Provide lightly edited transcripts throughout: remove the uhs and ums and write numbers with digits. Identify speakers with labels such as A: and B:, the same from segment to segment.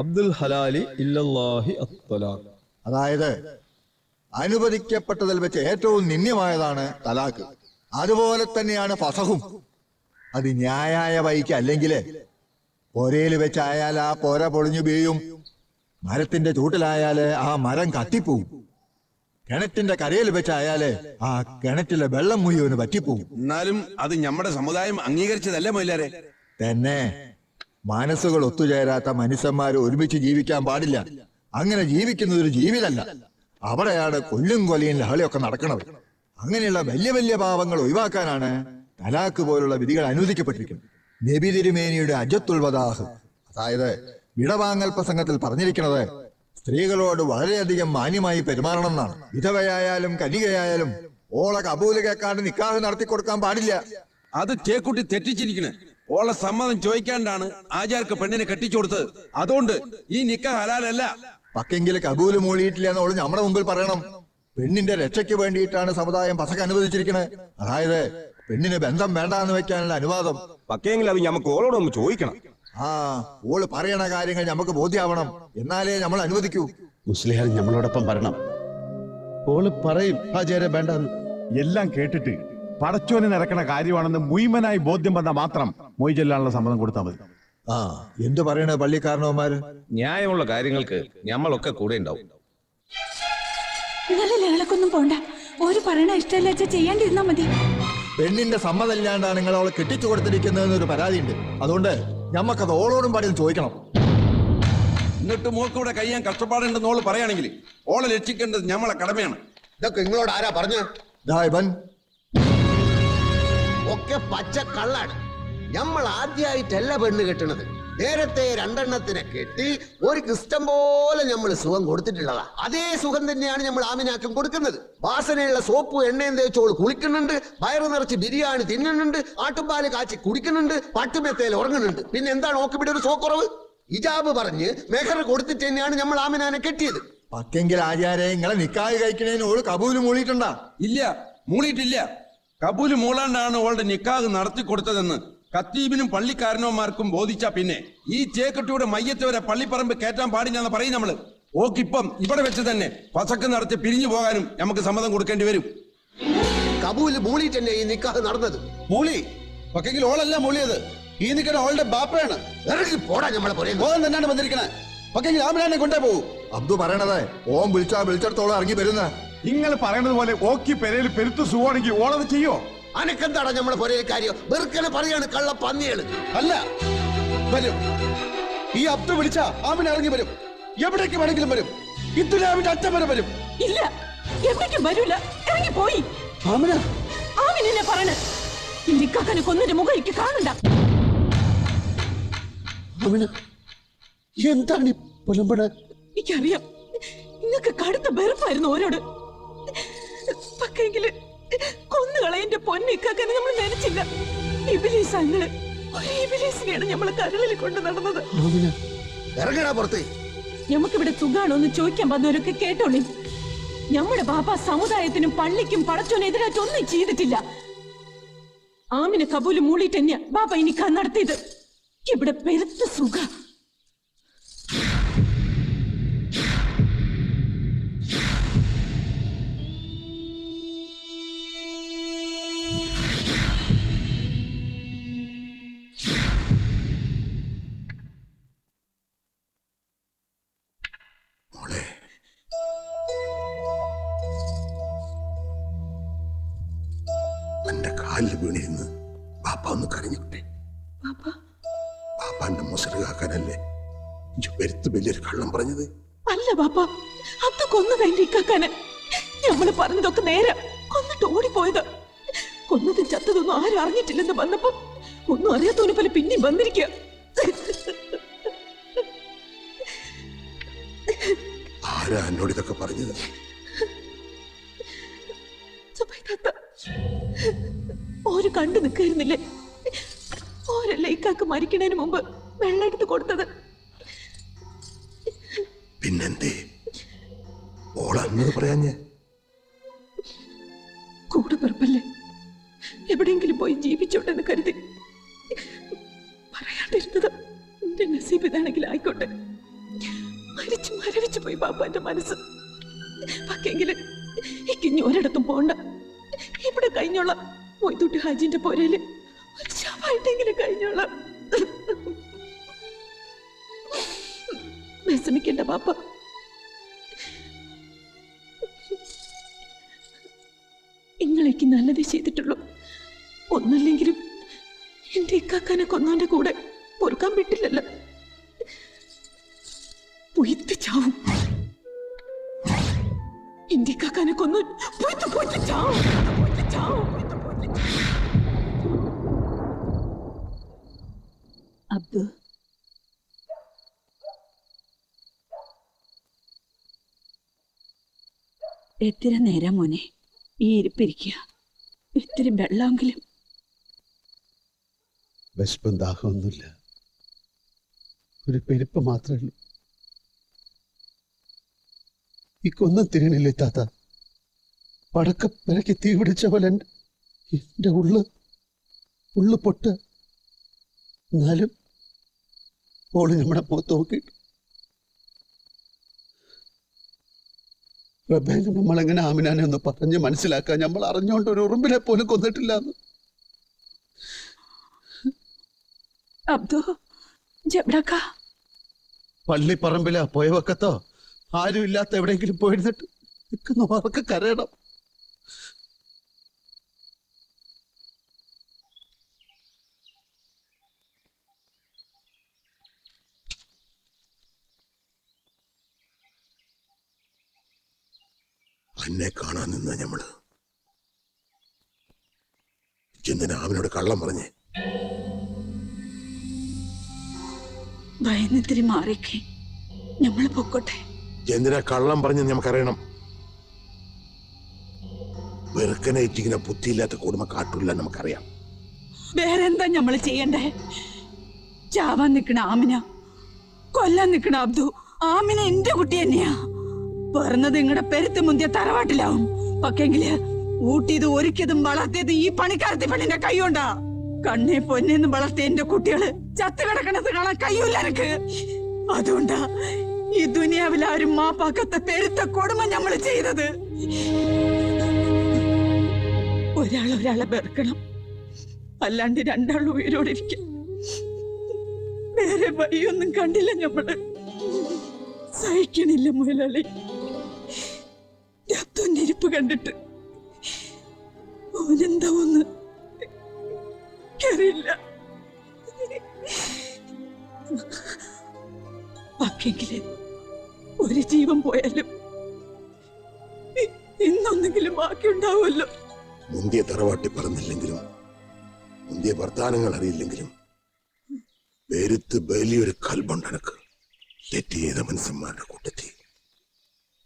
A: അബ്ദുൽ ഹലാലി ഇല്ലല്ലാഹി അത്തലാഖ്.
B: അതായത് അനുവദിക്കപ്പെട്ടതിൽ വെച്ച് ഏറ്റവും നിന്ദ്യമായതാണ് തലാഖ്. അതുപോലെ തന്നെയാണ് ഫസഹും. അത് ന്യായായ വഴിക്ക് അല്ലെങ്കിൽ പൊരയിൽ വെച്ചായാൽ ആ പൊര പൊളിഞ്ഞു വീഴും, മരത്തിന്റെ ചൂട്ടിലായാല് ആ മരം കത്തിപ്പോവും, കിണറ്റിന്റെ കരയിൽ വെച്ചായാല് ആ കിണറ്റിലെ വെള്ളം മുഴുവന് പറ്റിപ്പോവും.
C: എന്നാലും അത് നമ്മുടെ സമുദായം അംഗീകരിച്ചതല്ലേ മൊയ്ലാരെ?
B: തന്നെ മനസ്സുകൾ ഒത്തുചേരാത്ത മനുഷ്യന്മാർ ഒരുമിച്ച് ജീവിക്കാൻ പാടില്ല. അങ്ങനെ ജീവിക്കുന്നത് ഒരു ജീവിതമല്ല. അവിടെയാണ് കൊല്ലും കൊലയും ലഹളയൊക്കെ നടക്കുന്നത്. അങ്ങനെയുള്ള വലിയ വലിയ പാവങ്ങൾ ഒഴിവാക്കാനാണ് തലാഖ് പോലുള്ള വിധികൾ അനുവദിക്കപ്പെട്ടിരിക്കുന്നത്. നബി തിരുമേനിയുടെ അജത്തുൽ വദാഹ്, അതായത് വിടവാങ്ങൽ പ്രസംഗത്തിൽ പറഞ്ഞിരിക്കുന്നത് സ്ത്രീകളോട് വളരെയധികം മാന്യമായി പെരുമാറണം എന്നാണ്. വിധവയായാലും കന്യകയായാലും ഓളെ കബൂല് കേൾക്കാണ്ട് നിക്കാഹ് നടത്തി കൊടുക്കാൻ പാടില്ല.
C: അത് ചേക്കുട്ടി തെറ്റിച്ചിരിക്കണ്. ഓളെ സമ്മതം ചോദിക്കാണ്ടാണ് ആചാർക്ക് പെണ്ണിനെ കെട്ടിച്ചു കൊടുത്തത്. അതുകൊണ്ട് ഈ നിക്കാഹ് ഹലാലല്ല.
B: പക്കെങ്കിൽ കബൂല് മൂളിയിട്ടില്ല എന്നോട് നമ്മുടെ മുമ്പിൽ പറയണം. പെണ്ണിന്റെ രക്ഷയ്ക്ക് വേണ്ടിയിട്ടാണ് സമുദായം പസക്ക് അനുവദിച്ചിരിക്കുന്നത്. അതായത് പെണ്ണിന് ബന്ധം വേണ്ട എന്ന് വെക്കാനുള്ള അനുവാദം.
D: പക്കെങ്കിൽ അത് നമുക്ക് ഓളോടൊന്ന് ചോദിക്കണം.
B: ഓള് പറയണ കാര്യങ്ങൾ നമുക്ക് ബോധ്യാവണം, എന്നാലേ നമ്മൾ അനുവദിക്കൂ.
E: മുസ്ലിയാർ നമ്മളോടൊപ്പം വരണം. ഓള് പറയും ആചാര്യ വേണ്ടെന്ന്.
F: എല്ലാം കേട്ടിട്ട് പടച്ചോന് നടക്കണ കാര്യമാണെന്ന് മുഴുവനായി ബോധ്യം വന്നാൽ മാത്രം മൊയ് ചെല്ലാനുള്ള സമ്മതം കൊടുത്താൽ മതി.
B: എന്തു പറയണ പള്ളിക്കാരനോമാര്?
G: ന്യായമുള്ള കാര്യങ്ങൾക്ക് ഞമ്മളൊക്കെ കൂടെ ഉണ്ടാവും.
H: നല്ല ലേളക്കൊന്നും പോണ്ട, ഒരു പറയണ ഇഷ്ടമല്ല ചെയ്യാണ്ടിരുന്നാ മതി.
B: പെണ്ണിന്റെ സമ്മതമില്ലാണ്ടാണ് നിങ്ങൾ അവളെ കെട്ടിച്ചു കൊടുത്തിരിക്കുന്നതെന്നൊരു പരാതിയുണ്ട്. അതുകൊണ്ട് ഞമ്മക്കത് ഓളോടും പാടിയും ചോദിക്കണം.
C: എന്നിട്ട് മോക്കൂടെ കഴിയാൻ കഷ്ടപ്പാടുണ്ടെന്ന് ഓള് പറയുകയാണെങ്കിൽ ഓളെ രക്ഷിക്കേണ്ടത് ഞമ്മളെ കടമയാണ്.
I: ഇതൊക്കെ നിങ്ങളോട് ആരാ പറഞ്ഞു? ഒക്കെ പച്ച കള്ളാണ്. നമ്മൾ ആദ്യമായിട്ടല്ല പെണ്ണ് കെട്ടണത്. നേരത്തെ രണ്ടെണ്ണത്തിനെ കെട്ടി ഒരു ഇഷ്ടം പോലെ നമ്മൾ സുഖം കൊടുത്തിട്ടുള്ളതാ. അതേ സുഖം തന്നെയാണ് നമ്മൾ ആമിനാക്കും കൊടുക്കുന്നത്. വാസനയുള്ള സോപ്പ് എണ്ണയും തേച്ചോള് കുളിക്കുന്നുണ്ട്, വയറ് നിറച്ച് ബിരിയാണി തിന്നുന്നുണ്ട്, ആട്ടുപാല് കാച്ചി കുടിക്കുന്നുണ്ട്, പട്ടുമെത്തേൽ ഉറങ്ങുന്നുണ്ട്. പിന്നെ എന്താണ് ഓക്കിവിടെ ഒരു സോക്കുറവ്? ഇജാബ് പറഞ്ഞ് മെഹർ കൊടുത്തിട്ട് തന്നെയാണ് നമ്മൾ ആമിനാനെ കെട്ടിയത്.
B: പക്കെങ്കിൽ ആചാര്യ നിങ്ങളെ നിക്കാഹ് കഴിക്കണേന് ഓള് കബൂല് മൂളിയിട്ടുണ്ടാ?
C: ഇല്ല, മൂളിയിട്ടില്ല. കബൂല് മൂളാണ്ടാണ് ഓളുടെ നിക്കാഹ് നടത്തി കൊടുത്തതെന്ന് ഖത്തീബിനും പള്ളിക്കാരനോമാർക്കും ബോധിച്ച പിന്നെ ഈ ചേക്കട്ടിയുടെ മയ്യത്ത് വരെ പള്ളിപ്പറമ്പ് കയറ്റാൻ പാടില്ലെന്ന് പറയും നമ്മള്. ഓക്കിപ്പം ഇവിടെ വെച്ച് തന്നെ പസക്ക് നടത്തി പിരിഞ്ഞു പോകാനും നമുക്ക് സമ്മതം കൊടുക്കേണ്ടി വരും.
I: കബൂല് മൂളിയിട്ട് തന്നെ ഈ നിക്കാഹ് നടന്നത്.
E: മൂളി പക്ഷെങ്കിൽ ഓളല്ല മൂളിയത്. ഈ നിൽക്കുന്ന ഓളുടെ ബാപ്പയാണ്.
I: ഇറങ്ങി പോടാ നമ്മളെ പോലെ.
E: ഓൻ തന്നെയാണ് വന്നിരിക്കണേ. പക്ഷെങ്കിൽ ആമിനാനെ കൊണ്ടേ പോകൂ.
B: അബ്ദു പറയണത് ഓം വിളിച്ചിടത്തോളം ഇറങ്ങി വരുന്ന.
F: നിങ്ങൾ പറയണത് പോലെ ഓക്കി പെരയിൽ പെരുത്തു സുഖമാണെങ്കിൽ ഓളത് ചെയ്യോ?
I: അനക്കെന്താടാ നമ്മളെ പോലെ കാര്യം? വെറുക്കനെ പറയാണ് കള്ള പന്നികള്.
E: അല്ല, വരും. ഈ അബ്ദു വിളിച്ച ആമിന ഇറങ്ങി വരും. എവിടേക്ക് വേണമെങ്കിലും വരും. ഇത്തുലാമിന്റെ അച്ഛൻ വരെ വരും.
H: ഇല്ല, എവിടേക്കും വരൂല. ഇറങ്ങി പോയി.
E: ആമിന
H: ആമിനെ പറയണ നിക്കാക്കനെ കൊന്നിന്റെ മുഖം എനിക്ക് കാണണ്ട.
E: ആമിന എന്താണ് പുലമ്പട?
H: എനിക്കറിയാം നിങ്ങൾക്ക് കടുത്ത വെറുപ്പായിരുന്നു ഓരോട്. പക്ഷെങ്കില് കൊന്നുകളെന്റെ പൊന്നിക്കാക്കനെ നമ്മൾ നനച്ചില്ല. ഇബിലീസ് അങ്ങനെ ഇബിലീസിനെയാണ് നമ്മളെ കരളിൽ കൊണ്ട് നടന്നത്.
I: ഇറങ്ങടാ പുറത്ത്.
H: നമുക്കിവിടെ സുഖാണോ എന്ന് ചോദിക്കാൻ വന്നവരൊക്കെ കേട്ടോളി. നമ്മുടെ ബാപ്പ സമുദായത്തിനും പള്ളിക്കും പടച്ചോനെതിരായിട്ട് ഒന്നും ചെയ്തിട്ടില്ല. ആമിനെ കബൂല് മൂളിയിട്ട് തന്നെയാ ബാപ്പ എനിക്ക് നടത്തിയത്. ഇവിടെ പെരുത്ത സുഖ.
I: എന്റെ കാലിൽ വീണിരുന്ന് ബാപ്പ ഒന്ന് കരഞ്ഞുട്ടെ. ബാപ്പാന്റെ മുസറുകാക്കാനല്ലേ വരുത്ത് വലിയൊരു കള്ളം പറഞ്ഞത്?
H: അല്ല ബാപ്പ, അത് കൊന്നു കഴിഞ്ഞിക്കാക്കാന്. നമ്മള് പറഞ്ഞതൊക്കെ നേരെ കൊന്നിട്ട് ഓടിപ്പോയത്. കൊന്നതും ചത്തതൊന്നും ആരും അറിഞ്ഞിട്ടില്ലെന്ന് വന്നപ്പോ ഒന്നും അറിയാത്തവനെ പോലെ പിന്നെയും വന്നിരിക്കുക.
I: ആരാ എന്നോട് ഇതൊക്കെ പറഞ്ഞത്?
H: ഓര് കണ്ടു നിൽക്കായിരുന്നില്ലേ? ഓരല്ലേ ഇക്കാക്ക് മരിക്കണതിന് മുമ്പ് വെള്ളം എടുത്ത് കൊടുത്തത്.
I: പിന്നെന്തേ ഓളന്നത് പറയാഞ്ഞേ?
H: കൂടെ പിറപ്പല്ലേ, എവിടെയെങ്കിലും പോയി ജീവിച്ചോട്ടെന്ന് കരുതി പറയാണ്ടിരുന്നത്. എന്റെ നസീബ് ഇതാണെങ്കിൽ ആയിക്കോട്ടെ. മരവിച്ചു പോയി ബാപ്പാന്റെ മനസ്സ്. പക്കെങ്കില് ഇനി ഒരിടത്തും പോണ്ട. ഇവിടെ കഴിഞ്ഞോളാം. മൊയ്തുട്ടി ഹാജിന്റെ പോരയില് ഒരു ശവമായിട്ടെങ്കിലും കഴിഞ്ഞോളാം. വിഷമിക്കണ്ട ബാപ്പ. നിങ്ങളേക്ക് നല്ലതേ ചെയ്തിട്ടുള്ളൂ. ഒന്നല്ലെങ്കിലും എന്റെ ഇക്കാക്കാനെ കൊന്നവന്റെ കൂടെ പൊറുക്കാൻ പറ്റില്ലല്ലോ. പൊയ്ത്ത് ചാവും. എന്റെ ഇക്കാക്കാനെ കൊന്നു പൊയ്ത്ത് ചാവും. അബ്ദു, എത്ര നേരം മോനെ ഈ ഇരിപ്പിരിക്കുക? ഇത്തിരി വെള്ളമെങ്കിലും.
J: വിശപ്പും ദാഹമൊന്നുമില്ല, ഒരു പെരുപ്പ് മാത്രമേ ഉള്ളൂ. ഈ കൊന്നും തിരിയണില്ലേ താത്ത? പടക്കപ്പിരക്ക് തീ പിടിച്ച പോലെ എന്റെ ഉള്ളു പൊട്ട്. എന്നാലും ഓള് നമ്മുടെ മുഖത്ത് നോക്കിയിട്ട് റബ്ബേനെ നമ്മളെങ്ങനെ ആമിനാനെ ഒന്ന് പറഞ്ഞ് മനസ്സിലാക്കാൻ നമ്മൾ അറിഞ്ഞോണ്ട് ഒരു ഉറുമ്പിനെ പോലും കൊന്നിട്ടില്ല എന്ന്.
H: അബ്ദു, ജബ്രക്ക
J: പള്ളിപ്പറമ്പിലാ പോയ വക്കത്തോ ആരും ഇല്ലാത്ത എവിടെയെങ്കിലും പോയിരുന്നിട്ട് നിൽക്കുന്ന അവർക്ക് കരയണം.
K: അന്നെ കാണാൻ നിന്ന ഞമ്മള് എന്തിനാ അവനോട് കള്ളം പറഞ്ഞേ?
H: ഭയന്നിത്തിരി മാറിക്കേ, ഞമ്മള് പൊക്കോട്ടെ.
K: എന്തിനാ കള്ളം പറഞ്ഞ് നമുക്കറിയണം. വെറുക്കനേറ്റിങ്ങനെ ബുദ്ധിയില്ലാത്ത കുടുംബ കാട്ടില്ല നമുക്കറിയാം.
H: വേറെന്താ ഞമ്മള് ചെയ്യണ്ടേ? ചാവാൻ നിക്കണ ആമിന, കൊല്ലാൻ നിക്കണ അബ്ദു. ആമിന എന്റെ കുട്ടി തന്നെയാ. പറഞ്ഞത് നിങ്ങളുടെ പെരുത്ത് മുന്തിയ തറവാട്ടിലാവും. പക്ഷെങ്കില് ഊട്ടിയത് ഒരുക്കിയതും വളർത്തിയത് ഈ പണിക്കാരത്തി പെണ്ണിന്റെ കൈകൊണ്ടാ. കണ്ണേ പൊന്നെന്നും വളർത്തിയ എന്റെ കുട്ടികള് ചത്തു കിടക്കണത് കാണാൻ കഴിയൂല എനിക്ക്. അതുകൊണ്ടാ ഈ ദുനിയാവിൽ ആരും മാപ്പാക്കത്തെ പെരുത്ത കൊടുമ ഞമ്മള് ചെയ്തത്. ഒരാളെ വെറുക്കണം, അല്ലാണ്ട് രണ്ടാളും ഉയരോടിരിക്കും. വേറെ വഴിയൊന്നും കണ്ടില്ല ഞമ്മള്. സഹിക്കണില്ല മുതലാളി. അബ്ദുവിന്റെ ഇരിപ്പ് കണ്ടിട്ട് ഓനെന്താവൊന്ന് അറിയില്ല. ബാക്കിയെങ്കില് ഒരു ജീവൻ പോയാലും ഇന്നൊന്നെങ്കിലും ബാക്കിയുണ്ടാവുമല്ലോ.
K: മുന്തിയ തറവാട്ടി പറഞ്ഞില്ലെങ്കിലും മുന്തിയ വർത്താനങ്ങൾ അറിയില്ലെങ്കിലും പേരുത്ത് വലിയൊരു കൽബുണ്ടനക്ക്. തെറ്റ് ചെയ്ത മനുഷ്യന്മാരുടെ കൂട്ടത്തിൽ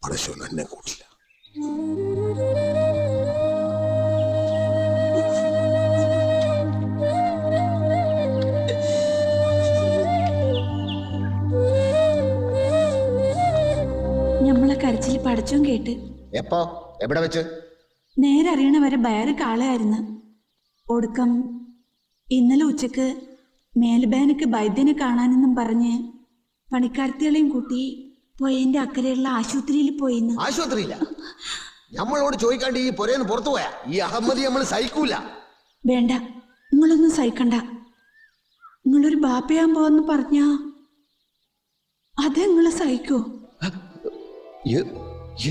K: പടശോ തന്നെ കൂട്ടില്ല.
L: നമ്മളെ കരച്ചിൽ പടച്ചോൻ കേട്ട്.
I: എപ്പോ എവിടെ വെച്ച്?
L: നേരെ അറിയണ വരെ വേറെ കാളായിരുന്നു. ഒടുക്കം ഇന്നലെ ഉച്ചക്ക് മേൽബാനക്ക് വൈദ്യനെ കാണാനെന്നും പറഞ്ഞ് പണിക്കാർത്തികളെയും കൂട്ടി പോയതിന്റെ അക്കരെയുള്ള ആശുപത്രിയിൽ പോയിന്ന്.
I: ആശുപത്രിയില്ല? നമ്മളോട് ചോദിക്കാണ്ട് ഈ പൊരേന്ന് പുറത്തു പോയാ ഈ അഹമ്മദി നമ്മൾ സഹിക്കൂല.
L: വേണ്ട, നിങ്ങളൊന്നും സഹിക്കണ്ട. നിങ്ങളൊരു ബാപ്പയാൻ പോവെന്ന് പറഞ്ഞാ അത് നിങ്ങള് സഹിക്കോ?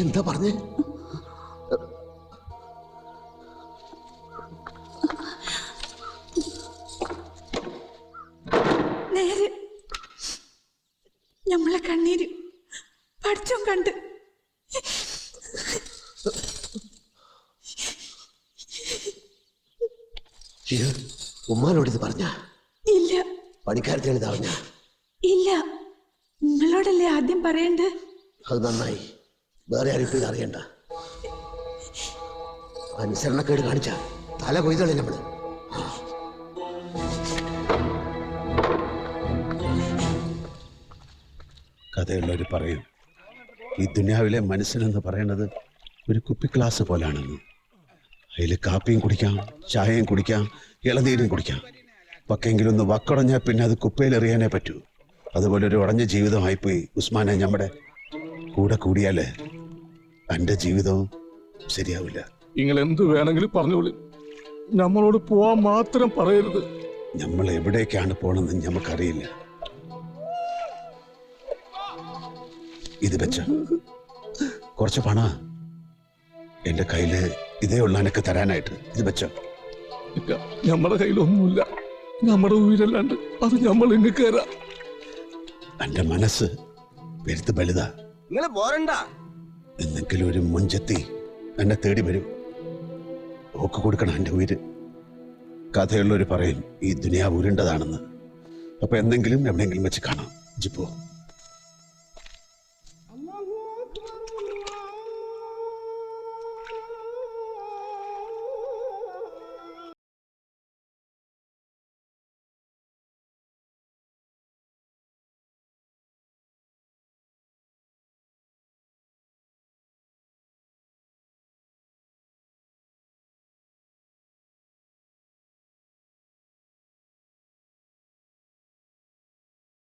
I: എന്താ പറഞ്ഞേ?
L: നേരെ നമ്മളെ കണ്ണീര് പഠിച്ചോൻ കണ്ട്.
I: ഉമ്മാനോട് ഇത് പറഞ്ഞ?
L: ഇല്ല.
I: പണിക്കാരത്തിയാണ് ഇത് അറിഞ്ഞ?
L: ഇല്ല. നിങ്ങളോടല്ലേ ആദ്യം പറയണ്ടേ?
I: അത് നന്നായി. വേറെ ആരും ഇത് അറിയണ്ട. അനുസരണക്കേട് കാണിച്ച തല കൊയ്തളെ നമ്മള്.
J: കഥയുള്ളവർ പറയും ഈ ദുനിയാവിലെ മനുഷ്യനെന്ന് പറയുന്നത് ഒരു കുപ്പി ഗ്ലാസ് പോലാണെന്ന്. അതിൽ കാപ്പിയും കുടിക്കാം, ചായയും കുടിക്കാം, ഇളനീരും കുടിക്കാം. പക്കെങ്കിലും ഒന്ന് വക്കുടഞ്ഞാൽ പിന്നെ അത് കുപ്പയിലെറിയാനേ പറ്റൂ. അതുപോലെ ഒരു ഉടഞ്ഞ ജീവിതമായിപ്പോയി ഉസ്മാനെ നമ്മുടെ കൂടെ കൂടിയാല് എന്റെ ജീവിതവും ശരിയാവില്ല.
M: നിങ്ങൾ എന്ത് വേണമെങ്കിലും പറഞ്ഞോളൂ, നമ്മളോട് പോവാൻ മാത്രം പറയരുത്.
J: നമ്മൾ എവിടേക്കാണ് പോണെന്ന് നമുക്കറിയില്ല. ഇത് വെച്ച കുറച്ച് പണ എന്റെ കയ്യില് ഇതേ ഉള്ള എനക്ക് തരാനായിട്ട്. ഇത് വെച്ചോ.
M: നമ്മുടെ കയ്യിലൊന്നുമില്ല, നമ്മുടെ ഉയരല്ലാണ്ട് അത് നമ്മൾ ഇങ്ങ് കയറാ.
J: എന്റെ മനസ്സ് പെരുത്ത് വലുതാ.
D: നിങ്ങൾ പോരണ്ട.
J: എന്തെങ്കിലും ഒരു മുഞ്ചെത്തി എന്നെ തേടി വരും. ഓക്ക് കൊടുക്കണം എന്റെ ഉയര്. കഥയുള്ളവര് പറയും ഈ ദുനിയാവ് ഉരുണ്ടതാണെന്ന്. അപ്പൊ എന്തെങ്കിലും എവിടെയെങ്കിലും വെച്ച് കാണാം. ജിപ്പോ